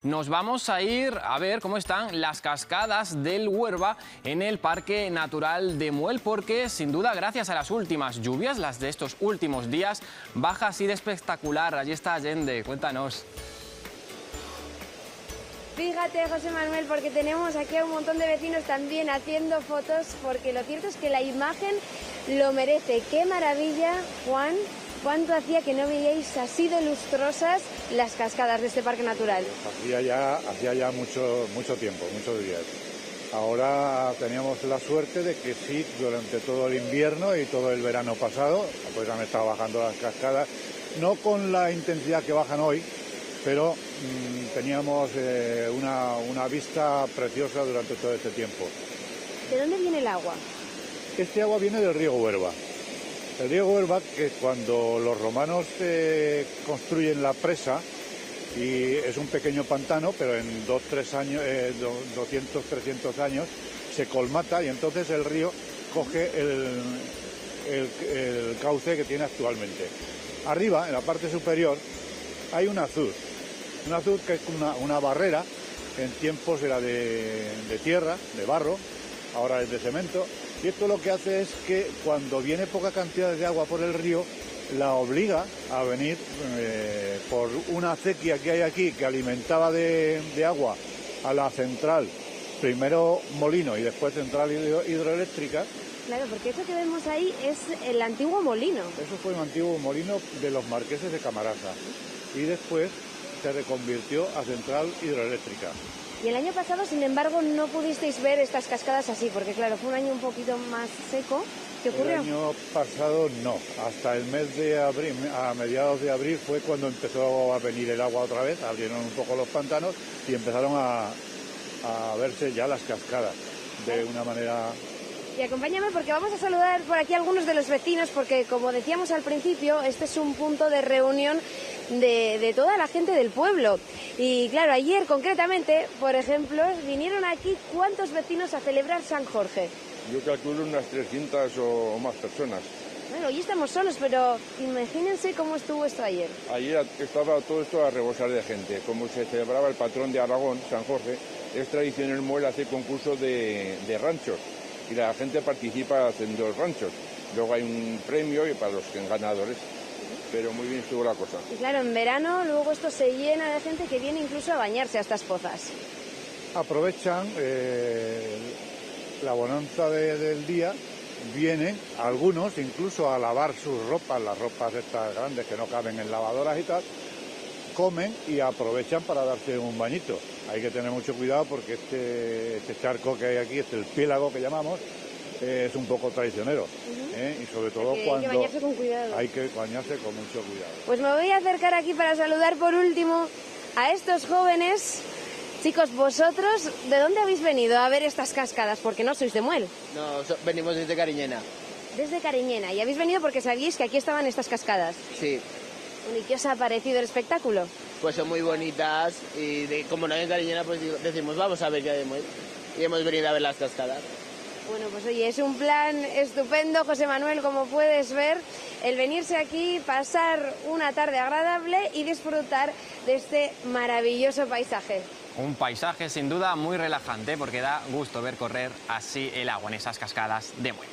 Nos vamos a ir a ver cómo están las cascadas del Huerva en el Parque Natural de Muel, porque sin duda gracias a las últimas lluvias, las de estos últimos días, baja así de espectacular. Allí está Allende, cuéntanos. Fíjate, José Manuel, porque tenemos aquí a un montón de vecinos también haciendo fotos, porque lo cierto es que la imagen lo merece. ¡Qué maravilla, Juan! ¿Cuánto hacía que no veíais así de lustrosas las cascadas de este parque natural? Hacía ya mucho tiempo, muchos días. Ahora teníamos la suerte de que sí, durante todo el invierno y todo el verano pasado, pues han estado bajando las cascadas, no con la intensidad que bajan hoy, pero teníamos una vista preciosa durante todo este tiempo. ¿De dónde viene el agua? Este agua viene del río Huerva. El río Huerva, que cuando los romanos construyen la presa, y es un pequeño pantano, pero en 200, 300 años se colmata y entonces el río coge el cauce que tiene actualmente. Arriba, en la parte superior, hay un azud que es una barrera, en tiempos era de tierra, de barro, ahora es de cemento. Y esto lo que hace es que cuando viene poca cantidad de agua por el río, la obliga a venir por una acequia que hay aquí que alimentaba de agua a la central, primero molino y después central hidroeléctrica. Claro, porque eso que vemos ahí es el antiguo molino. Eso fue un antiguo molino de los marqueses de Camarasa y después se reconvirtió a central hidroeléctrica. Y el año pasado, sin embargo, no pudisteis ver estas cascadas así, porque claro, fue un año un poquito más seco. ¿Qué ocurrió? El año pasado no, hasta el mes de abril, a mediados de abril fue cuando empezó a venir el agua otra vez, abrieron un poco los pantanos y empezaron a verse ya las cascadas de una manera... Y acompáñame porque vamos a saludar por aquí a algunos de los vecinos, porque como decíamos al principio, este es un punto de reunión de toda la gente del pueblo. Y claro, ayer concretamente, por ejemplo, vinieron aquí ¿cuántos vecinos a celebrar San Jorge? Yo calculo unas 300 o más personas. Bueno, hoy estamos solos, pero imagínense cómo estuvo esto ayer. Ayer estaba todo esto a rebosar de gente. Como se celebraba el patrón de Aragón, San Jorge, es tradición en Muel hacer concursos de ranchos. Y la gente participa haciendo los ranchos. Luego hay un premio y para los ganadores. Pero muy bien estuvo la cosa. Y claro, en verano luego esto se llena de gente que viene incluso a bañarse a estas pozas. Aprovechan la bonanza del día, vienen algunos incluso a lavar sus ropas, las ropas estas grandes que no caben en lavadoras y tal, comen y aprovechan para darse un bañito. Hay que tener mucho cuidado porque este charco que hay aquí, el piélago que llamamos, es un poco traicionero. Y sobre todo cuando... Hay que bañarse con cuidado. Hay que bañarse con mucho cuidado. Pues me voy a acercar aquí para saludar por último a estos jóvenes. Chicos, vosotros, ¿de dónde habéis venido a ver estas cascadas? Porque no sois de Muel. No, venimos desde Cariñena. Desde Cariñena. ¿Y habéis venido porque sabíais que aquí estaban estas cascadas? Sí. ¿Y qué os ha parecido el espectáculo? Pues son muy bonitas y como no hay en Cariñena, pues decimos, vamos a ver qué hay de Muel. Y hemos venido a ver las cascadas. Bueno, pues oye, es un plan estupendo, José Manuel, como puedes ver, el venirse aquí, pasar una tarde agradable y disfrutar de este maravilloso paisaje. Un paisaje sin duda muy relajante porque da gusto ver correr así el agua en esas cascadas de Muel.